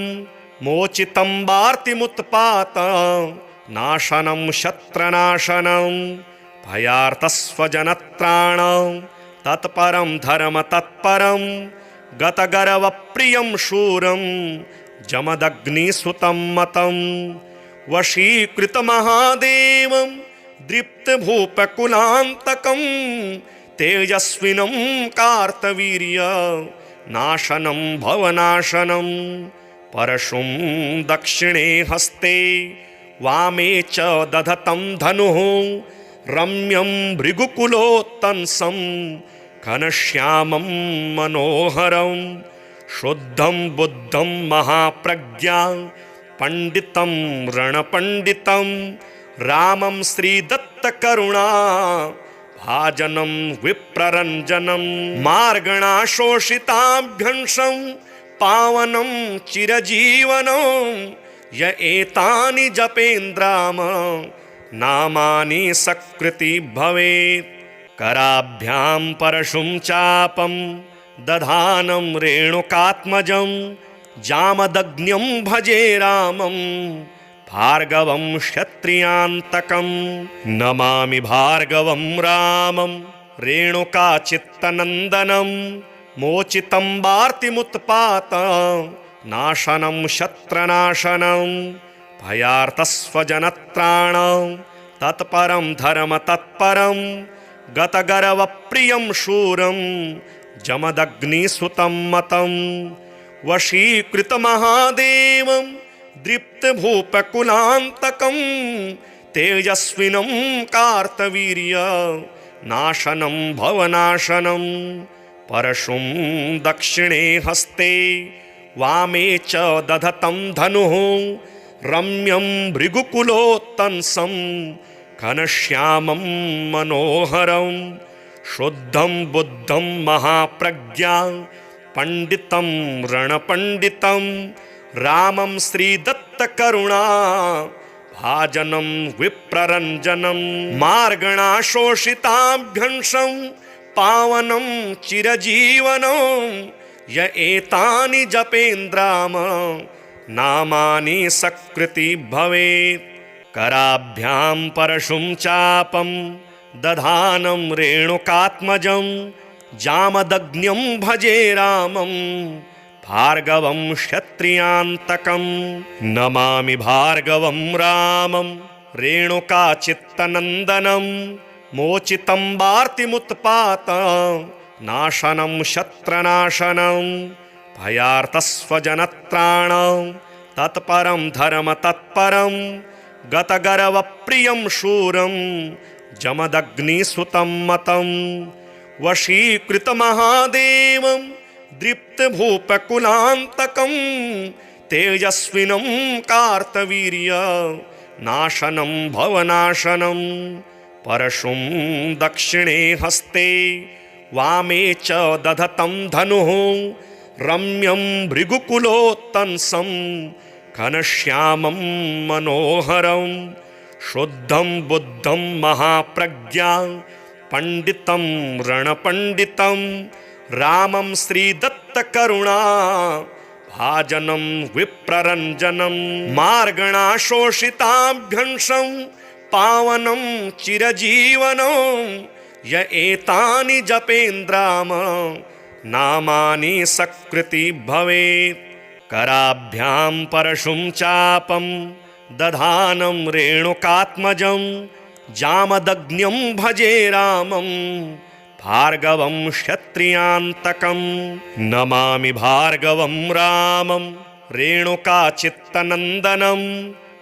मोचितं वार्तिमुत्पात नाशनं शत्रनाशनं भयार्तस्वजनत्राणं तत्परं धर्मतत्परं गतगर्वप्रियं शूरं जमदग्निसुतं मतं वशीकृतमहादेवं दृप्तभूपकुलान्तकं तेजस्विनं कार्तवीर्यनाशनं भवनाशनं परशुं दक्षिणे हस्ते वामे च दधतं धनुः रम्यं भृगुकुलोत्तंसं घनश्यामं मनोहरं शुद्धं बुद्धं महाप्रज्ञा पंडितं रणपंडितं रामं श्रीदत्तकरुणा भाजनं विप्ररञ्जनं मार्गणाशोषिताभ्यंशं पावनं चिरजीवनं य एतानि जपेन्द्राम नामानि सकृति भवेत्। कराभ्यां परशुं चापं दधानं रेणुकात्मजं जामदग्न्यं भजे रामं भार्गवं क्षत्रियान्तकं नमामि भार्गवं रामं रेणुकाचित्तनन्दनं मोचितं वार्तिमुत्पात नाशनं शत्रनाशनं भयार्तस्वजनत्राणं तत्परं धर्मतत्परं गतगर्वप्रियं शूरं जमदग्निसुतं मतं वशीकृतमहादेवं दृप्तभूपकुलान्तकं तेजस्विनं कार्तवीर्यनाशनं भवनाशनं परशुं दक्षिणे हस्ते वामे च दधतं धनुः रम्यं भृगुकुलोत्तंसं घनश्यामं मनोहरं शुद्धं बुद्धं महाप्रज्ञा पंडितं रणपंडितं रामं श्रीदत्तकरुणा भाजनं विप्ररञ्जनं मार्गणाशोषिताभ्यंशं पावनं चिरजीवनं य एतानि जपेन्द्राम नामानि सकृति भवेत्। कराभ्यां परशुं चापं दधानं रेणुकात्मजं जामदग्न्यं भजे रामं भार्गवं क्षत्रियान्तकं नमामि भार्गवं रामं रेणुकाचित्तनन्दनं मोचितं वार्तिमुत्पात नाशनं शत्रनाशनं भयार्तस्वजनत्राणं तत्परं धर्मतत्परं गतगर्वप्रियं शूरं जमदग्निसुतं मतं वशीकृतमहादेवं दृप्तभूपकुलान्तकं तेजस्विनं कार्तवीर्यनाशनं भवनाशनं परशुं दक्षिणे हस्ते वामे च दधतं धनुः रम्यं भृगुकुलोत्तंसं घनश्यामं मनोहरं शुद्धं बुद्धं महाप्रज्ञा पंडितं रणपंडितं रामं श्रीदत्तकरुणा भाजनं विप्ररञ्जनं मार्गणाशोषिताभ्यंशं पावनं चिरजीवनं य एतानि जपेन्द्राम नामानि सकृति भवेत्। कराभ्यां परशुं चापं दधानं रेणुकात्मजं जामदग्न्यं भजे रामं भार्गवं क्षत्रियान्तकं। नमामि भार्गवं रामं रेणुकाचित्तनन्दनं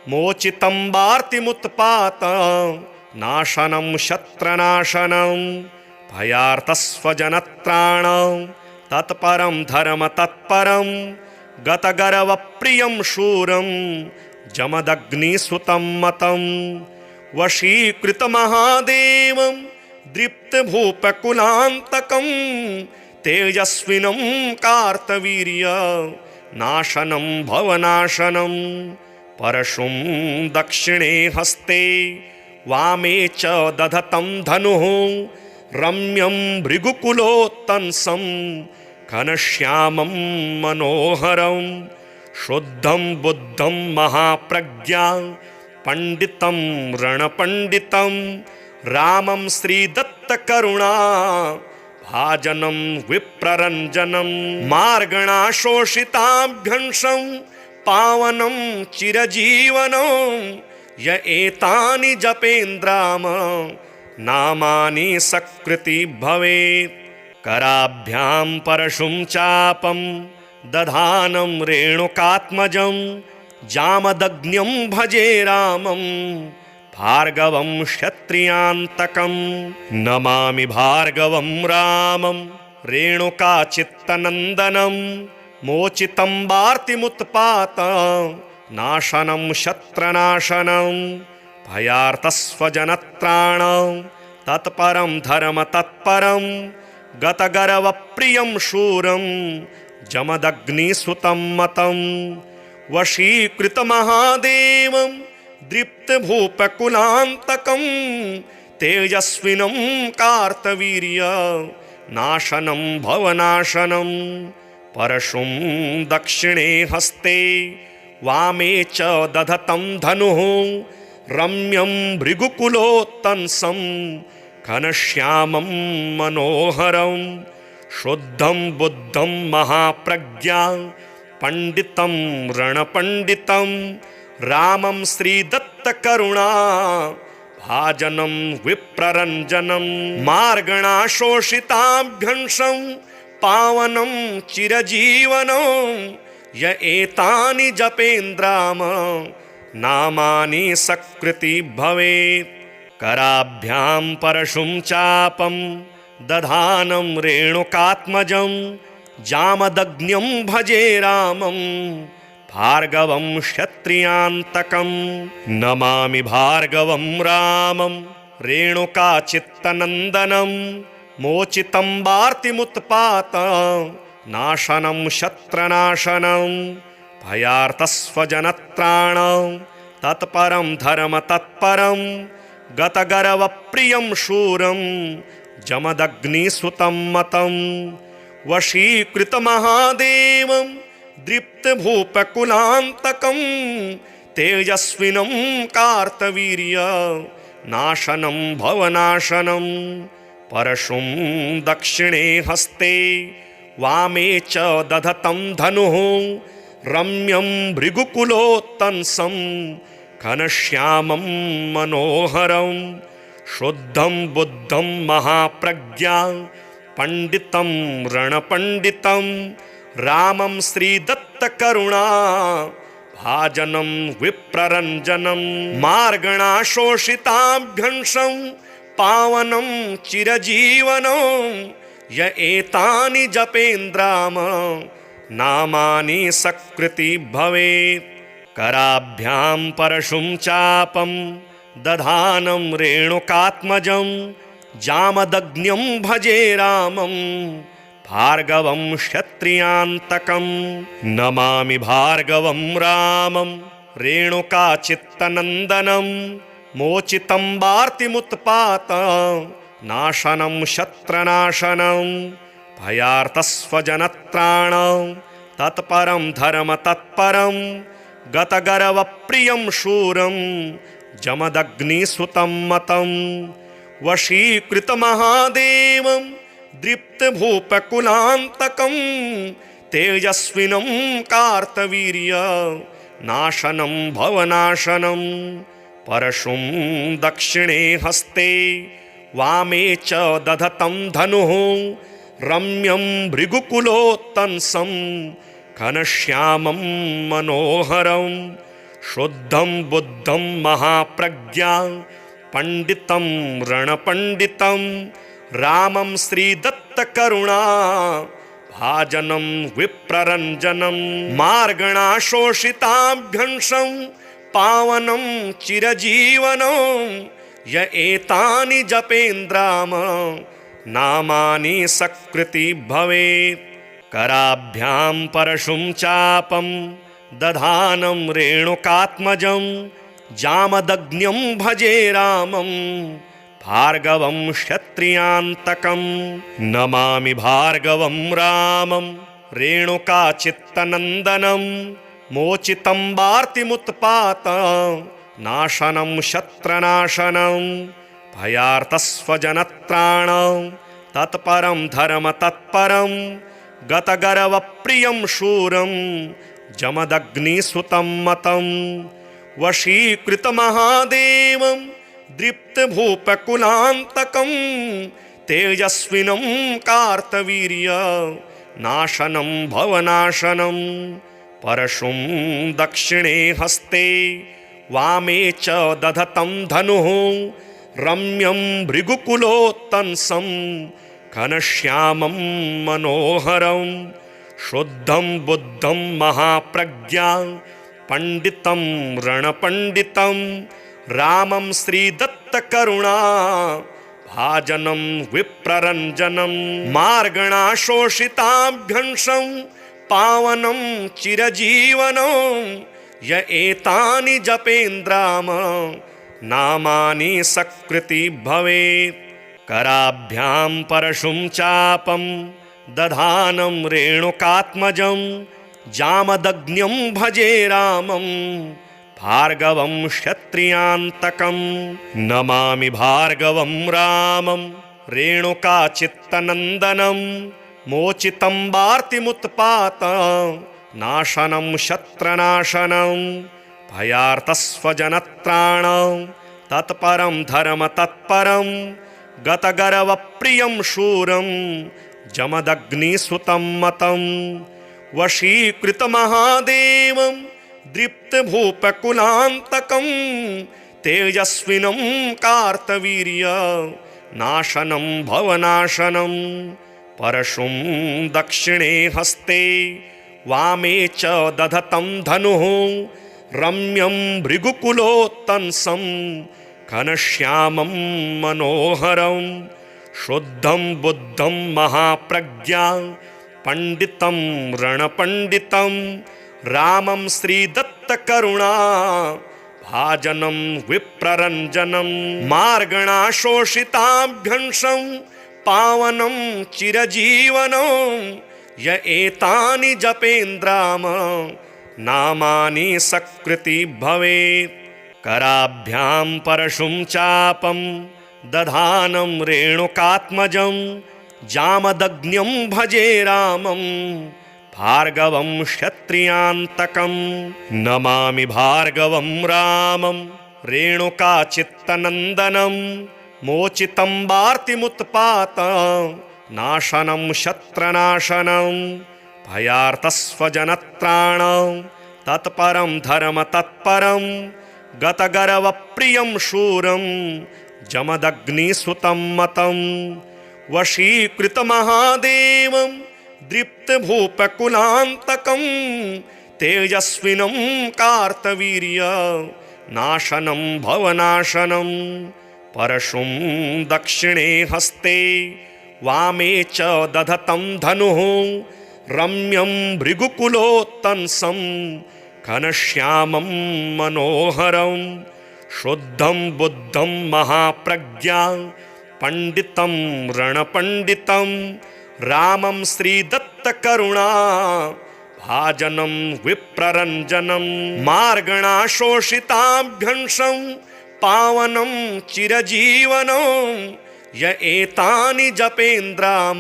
मोचितं वार्तिमुत्पात नाशनं शत्रनाशनं भयार्तस्वजनत्राणं तत्परं धर्मतत्परं गतगर्वप्रियं शूरं जमदग्निसुतं मतं। वशीकृतमहादेवं दृप्तभूपकुलान्तकं तेजस्विनं कार्तवीर्य नाशनं भवनाशनं। परशुं दक्षिणे हस्ते वामे च दधतं धनुः रम्यं भृगुकुलोत्तंसं घनश्यामं मनोहरं। शुद्धं बुद्धं महाप्रज्ञा पंडितं रणपंडितं रामं श्रीदत्तकरुणा भाजनं विप्ररञ्जनं। मार्गणाशोषिताभ्यंशं पावनं चिरजीवनं य एतानि जपेन्द्राम नामानि सकृति भवेत्। कराभ्यां परशुं चापं दधानं रेणुकात्मजं जामदग्न्यं भजे रामं भार्गवं क्षत्रियान्तकं। नमामि भार्गवं रामं रेणुकाचित्तनन्दनं मोचितं वार्तिमुत्पात नाशनं शत्रनाशनं भयार्तस्वजनत्राणं तत्परं धर्मतत्परं गतगर्वप्रियं शूरं जमदग्निसुतं मतं। वशीकृतमहादेवं दृप्तभूपकुलान्तकं तेजस्विनं कार्तवीर्य नाशनं भवनाशनं। परशुं दक्षिणे हस्ते वामे च दधतं धनुः रम्यं भृगुकुलोत्तंसं घनश्यामं मनोहरं। शुद्धं बुद्धं महाप्रज्ञा पंडितं रणपंडितं रामं श्रीदत्तकरुणा भाजनं विप्ररञ्जनं। मार्गणाशोषिताभ्यंशं पावनं चिरजीवनं य एतानि जपेन्द्राम नामानि सकृति भवेत्। कराभ्यां परशुं चापं दधानं रेणुकात्मजं जामदग्न्यं भजे रामं भार्गवं क्षत्रियान्तकं। नमामि भार्गवं रामं रेणुकाचित्तनन्दनं मोचितं वार्तिमुत्पात नाशनं शत्रनाशनं भयार्तस्वजनत्राणं तत्परं धर्मतत्परं गतगर्वप्रियं शूरं जमदग्निसुतं मतं। वशीकृतमहादेवं दृप्तभूपकुलान्तकं तेजस्विनं कार्तवीर्य नाशनं भवनाशनं। परशुं दक्षिणे हस्ते वामे च दधतं धनुः रम्यं भृगुकुलोत्तंसं घनश्यामं मनोहरं। शुद्धं बुद्धं महाप्रज्ञा पंडितं रणपंडितं रामं श्रीदत्तकरुणा भाजनं विप्ररञ्जनं। मार्गणाशोषिताभ्यंशं पावनं चिरजीवनं य एतानि जपेन्द्राम नामानि सकृति भवेत्। कराभ्यां परशुं चापं दधानं रेणुकात्मजं जामदग्न्यं भजे रामं भार्गवं क्षत्रियान्तकं। नमामि भार्गवं रामं रेणुकाचित्तनन्दनं मोचितं वार्तिमुत्पात नाशनं शत्रनाशनं भयार्तस्वजनत्राणं तत्परं धर्मतत्परं गतगर्वप्रियं शूरं जमदग्निसुतं मतं वशीकृतमहादेवं दृप्तभूपकुलान्तकं तेजस्विनं कार्तवीर्यनाशनं भवनाशनं परशुं दक्षिणे हस्ते वामे च दधतं धनुः रम्यं भृगुकुलोत्तंसं घनश्यामं मनोहरं शुद्धं बुद्धं महाप्रज्ञा पंडितं रणपंडितं रामं श्रीदत्तकरुणा भाजनं विप्ररञ्जनं मार्गणाशोषिताभ्यंशं पावनं चिरजीवनं य एतानि जपेन्द्राम नामानि सकृति भवेत्। कराभ्यां परशुं चापं दधानं रेणुकात्मजं जामदग्न्यं भजे रामं भार्गवं क्षत्रियान्तकं नमामि भार्गवं रामं रेणुकाचित्तनन्दनं मोचितं वार्तिमुत्पात नाशनं शत्रनाशनं भयार्तस्वजनत्राणं तत्परं धर्मतत्परं गतगर्वप्रियं शूरं जमदग्निसुतं मतं वशीकृतमहादेवं दृप्तभूपकुलान्तकं तेजस्विनं कार्तवीर्यनाशनं भवनाशनं परशुं दक्षिणे हस्ते वामे च दधतं धनुः रम्यं भृगुकुलोत्तंसं घनश्यामं मनोहरं शुद्धं बुद्धं महाप्रज्ञा पंडितं रणपंडितं रामं श्रीदत्तकरुणा भाजनं विप्ररञ्जनं मार्गणाशोषिताभ्यंशं पावनं चिरजीवनं य एतानि जपेन्द्राम नामानि सकृति भवेत्। कराभ्यां परशुं चापं दधानं रेणुकात्मजं जामदग्न्यं भजे रामं भार्गवं क्षत्रियान्तकं नमामि भार्गवं रामं रेणुकाचित्तनन्दनं मोचितं वार्तिमुत्पात नाशनं शत्रनाशनं भयार्तस्वजनत्राणं तत्परं धर्मतत्परं गतगर्वप्रियं शूरं जमदग्निसुतं मतं वशीकृतमहादेवं दृप्तभूपकुलान्तकं तेजस्विनं कार्तवीर्यनाशनं भवनाशनं परशुं दक्षिणे हस्ते वामे च दधतं धनुः रम्यं भृगुकुलोत्तंसं घनश्यामं मनोहरं शुद्धं बुद्धं महाप्रज्ञा पंडितं रणपंडितं रामं श्रीदत्तकरुणा भाजनं विप्ररञ्जनं मार्गणाशोषिताभ्यंशं पावनं चिरजीवनं य एतानि जपेन्द्राम नामानि सकृति भवेत्। कराभ्यां परशुं चापं दधानं रेणुकात्मजं जामदग्न्यं भजे रामं भार्गवं क्षत्रियान्तकं नमामि भार्गवं रामं रेणुकाचित्तनन्दनं मोचितं वार्तिमुत्पात नाशनं शत्रनाशनं भयार्तस्वजनत्राणं तत्परं धर्मतत्परं गतगर्वप्रियं शूरं जमदग्निसुतं मतं वशीकृतमहादेवं दृप्तभूपकुलान्तकं तेजस्विनं कार्तवीर्यनाशनं भवनाशनं परशुं दक्षिणे हस्ते वामे च दधतं धनुः रम्यं भृगुकुलोत्तंसं घनश्यामं मनोहरं शुद्धं बुद्धं महाप्रज्ञा पंडितं रणपंडितं रामं श्रीदत्तकरुणा भाजनं विप्ररञ्जनं मार्गणाशोषिताभ्यंशं पावनं चिरजीवनं य एतानि जपेन्द्राम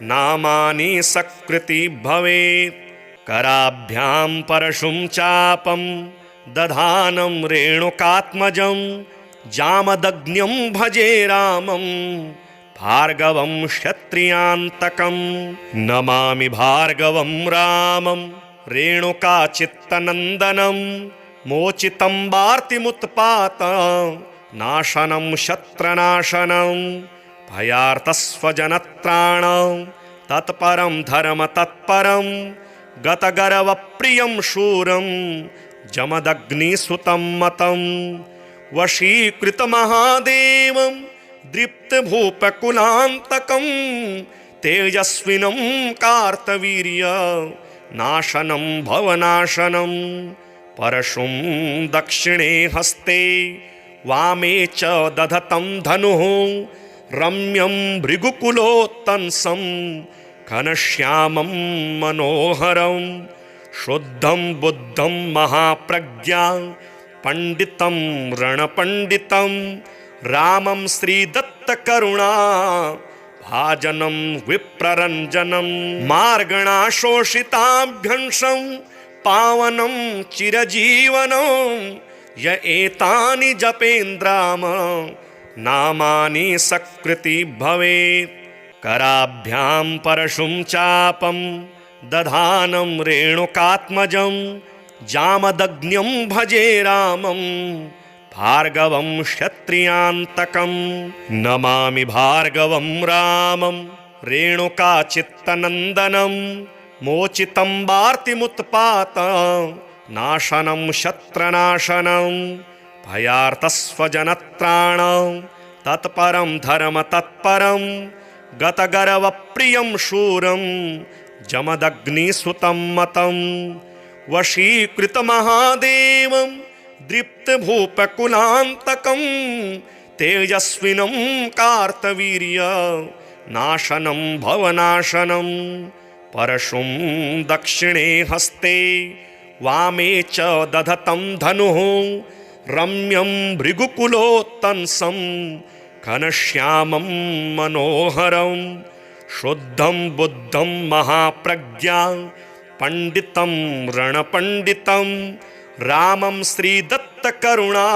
नामानि सकृति भवेत्। कराभ्यां परशुं चापं दधानं रेणुकात्मजं जामदग्न्यं भजे रामं भार्गवं क्षत्रियान्तकं। नमामि भार्गवं रामं रेणुकाचित्तनन्दनं मोचितं वार्तिमुत्पात नाशनं शत्रनाशनं भयार्तस्वजनत्राणं तत्परं धर्मतत्परं गतगर्वप्रियं शूरं जमदग्निसुतं मतं। वशीकृतमहादेवं दृप्तभूपकुलान्तकं तेजस्विनं कार्तवीर्य नाशनं भवनाशनं। परशुं दक्षिणे हस्ते वामे च दधतं धनुः रम्यं भृगुकुलोत्तंसं घनश्यामं मनोहरं। शुद्धं बुद्धं महाप्रज्ञा पंडितं रणपंडितं रामं श्रीदत्तकरुणा भाजनं विप्ररञ्जनं। मार्गणाशोषिताभ्यंशं पावनं चिरजीवनं य एतानि जपेन्द्राम नामानि सकृति भवेत्। कराभ्यां परशुं चापं दधानं रेणुकात्मजं जामदग्न्यं भजे रामं भार्गवं क्षत्रियान्तकं। नमामि भार्गवं रामं रेणुकाचित्तनन्दनं मोचितं वार्तिमुत्पात नाशनं शत्रनाशनं भयार्तस्वजनत्राणं तत्परं धर्मतत्परं गतगर्वप्रियं शूरं जमदग्निसुतं मतं। वशीकृतमहादेवं दृप्तभूपकुलान्तकं तेजस्विनं कार्तवीर्य नाशनं भवनाशनं। परशुं दक्षिणे हस्ते वामे च दधतं धनुः रम्यं भृगुकुलोत्तंसं घनश्यामं मनोहरं। शुद्धं बुद्धं महाप्रज्ञा पंडितं रणपंडितं रामं श्रीदत्तकरुणा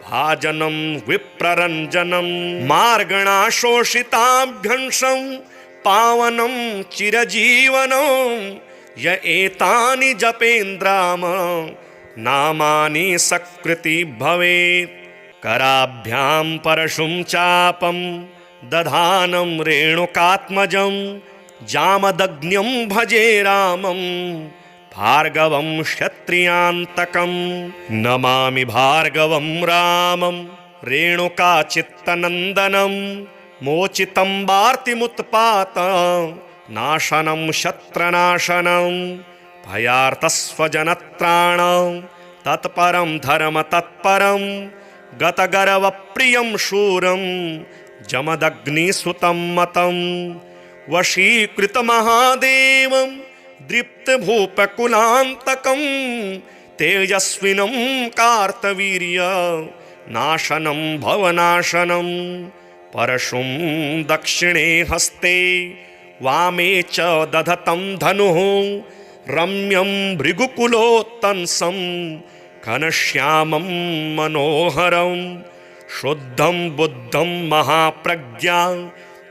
भाजनं विप्ररञ्जनं। मार्गणाशोषिताभ्यंशं पावनं चिरजीवनं य एतानि जपेन्द्राम नामानि सकृति भवेत्। कराभ्यां परशुं चापं दधानं रेणुकात्मजं जामदग्न्यं भजे रामं भार्गवं क्षत्रियान्तकं। नमामि भार्गवं रामं रेणुकाचित्तनन्दनं मोचितं वार्तिमुत्पात नाशनं शत्रनाशनं भयार्तस्वजनत्राणं तत्परं धर्मतत्परं गतगर्वप्रियं शूरं जमदग्निसुतं मतं। वशीकृतमहादेवं दृप्तभूपकुलान्तकं तेजस्विनं कार्तवीर्य नाशनं भवनाशनं। परशुं दक्षिणे हस्ते वामे च दधतं धनुः रम्यं भृगुकुलोत्तंसं घनश्यामं मनोहरं। शुद्धं बुद्धं महाप्रज्ञा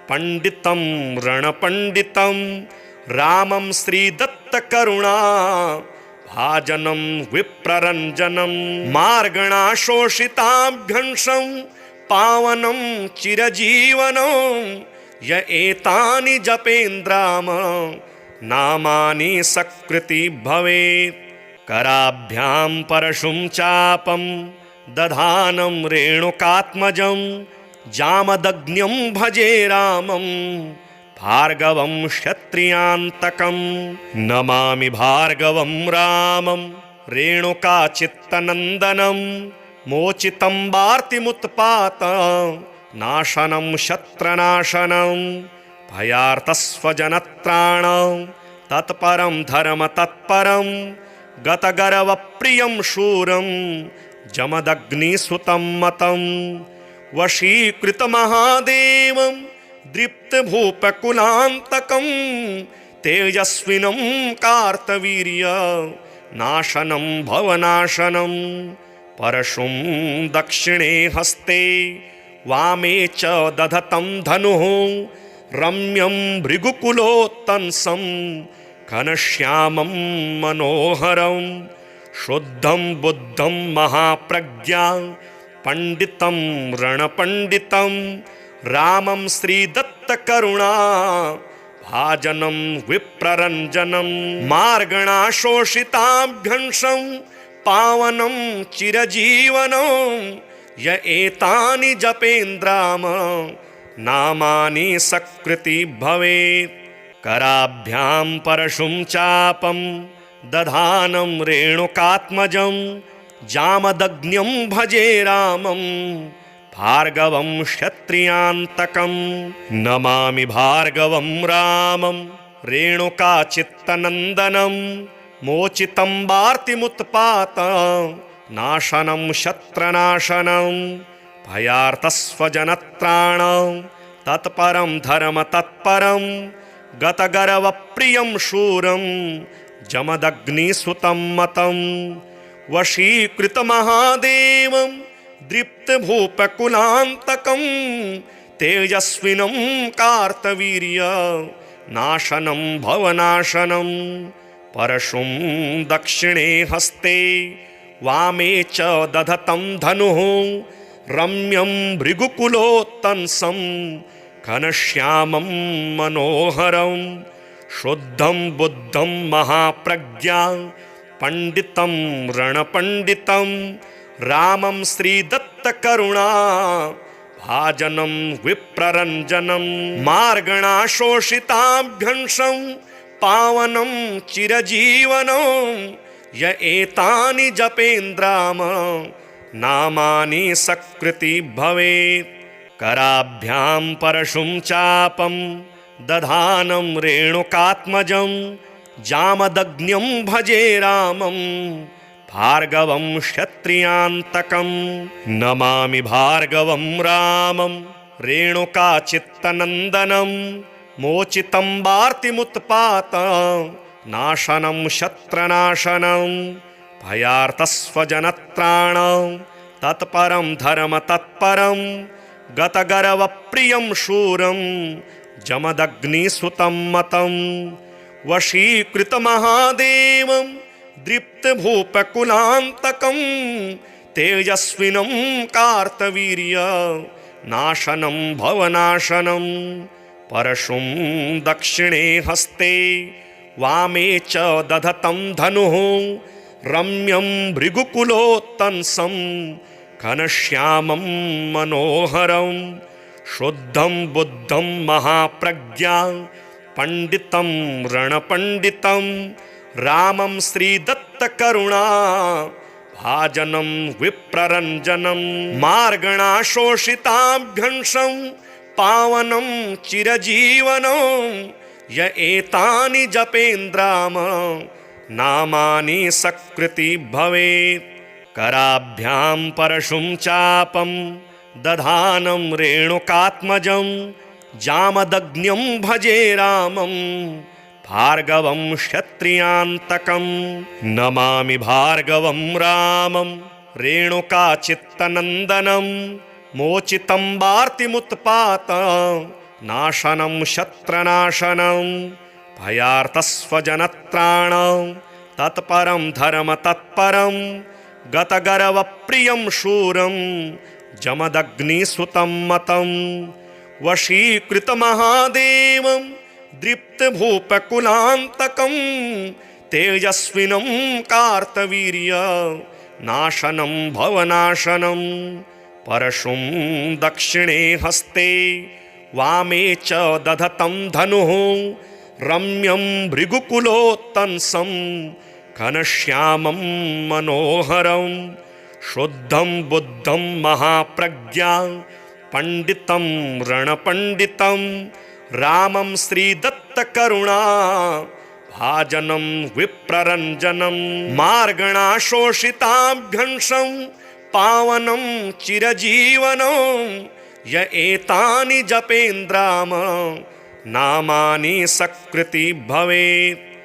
पंडितं रणपंडितं रामं श्रीदत्तकरुणा भाजनं विप्ररञ्जनं। मार्गणाशोषिताभ्यंशं पावनं चिरजीवनं य एतानि जपेन्द्राम नामानि सकृति भवेत्। कराभ्यां परशुं चापं दधानं रेणुकात्मजं जामदग्न्यं भजे रामं भार्गवं क्षत्रियान्तकं। नमामि भार्गवं रामं रेणुकाचित्तनन्दनं मोचितं वार्तिमुत्पात नाशनं शत्रनाशनं भयार्तस्वजनत्राणं तत्परं धर्मतत्परं गतगर्वप्रियं शूरं जमदग्निसुतं मतं वशीकृतमहादेवं दृप्तभूपकुलान्तकं तेजस्विनं कार्तवीर्यनाशनं भवनाशनं परशुं दक्षिणे हस्ते वामे च दधतं धनुः रम्यं भृगुकुलोत्तंसं घनश्यामं मनोहरं शुद्धं बुद्धं महाप्रज्ञां पंडितं रणपंडितं रामं श्रीदत्तकरुणा भाजनं विप्ररञ्जनं मार्गणाशोषिताभ्यंशं पावनं चिरजीवनं य एतानि जपेन्द्राम नामानि सकृति भवेत्। कराभ्यां परशुं चापं दधानं रेणुकात्मजं जामदग्न्यं भजे रामं भार्गवं क्षत्रियान्तकं नमामि भार्गवं रामं रेणुकाचित्तनन्दनं मोचितं वार्तिमुत्पात नाशनं शत्रनाशनं भयार्तस्वजनत्राणं तत्परं धर्म तत्परं गतगर्वप्रियं शूरं जमदग्निसुतं मतं वशीकृतमहादेवं दृप्तभूपकुलान्तकं तेजस्विनं कार्तवीर्यनाशनं भवनाशनं परशुं दक्षिणे हस्ते वामे च दधतं धनुः रम्यं भृगुकुलोत्तंसं घनश्यामं मनोहरं शुद्धं बुद्धं महाप्रज्ञां पंडितं रणपंडितं रामं श्रीदत्तकरुणा भाजनं विप्ररञ्जनं मार्गणाशोषिताभ्यंशं पावनं चिरजीवनं य एतानि जपेन्द्राम नामानि सकृति भवेत्। कराभ्यां परशुं चापं दधानं रेणुकात्मजं जामदग्न्यं भजे रामं भार्गवं क्षत्रियान्तकं नमामि भार्गवं रामं रेणुकाचित्तनन्दनं मोचितं वार्तिमुत्पात नाशनं शत्रनाशनं भयार्तस्वजनत्राणं तत्परं धर्म तत्परं गतगर्वप्रियं शूरं जमदग्निसुतं मतं वशीकृतमहादेवं दृप्तभूपकुलान्तकं तेजस्विनं कार्तवीर्यनाशनं भवनाशनं परशुं दक्षिणे हस्ते वामे च दधतं धनुः रम्यं भृगुकुलोत्तंसं घनश्यामं मनोहरं शुद्धं बुद्धं महाप्रज्ञां पंडितं रणपंडितं रामं श्रीदत्तकरुणा भाजनं विप्ररञ्जनं मार्गणाशोषिताभ्यंशं पावनं चिरजीवनं य एतानि जपेन्द्राम नामानि सकृति भवेत्। कराभ्यां परशुं चापं दधानं रेणुकात्मजं जामदग्न्यं भजे रामं भार्गवं क्षत्रियान्तकं नमामि भार्गवं रामं रेणुकाचित्तनन्दनं मोचितं वार्तिमुत्पात नाशनं शत्रनाशनं भयार्तस्वजनत्राणं तत्परं धर्म तत्परं गतगर्वप्रियं शूरं जमदग्निसुतं मतं वशीकृतमहादेवं दृप्तभूपकुलान्तकं तेजस्विनं कार्तवीर्यनाशनं भवनाशनं परशुं दक्षिणे हस्ते वामे च दधतं धनुः रम्यं भृगुकुलोत्तंसं घनश्यामं मनोहरं शुद्धं बुद्धं महाप्रज्ञां पंडितं रणपंडितं रामं श्रीदत्तकरुणा भाजनं विप्ररञ्जनं मार्गणाशोषिताभ्यंशं पावनं चिरजीवनं य एतानि जपेन्द्राम नामानि सकृति भवेत्।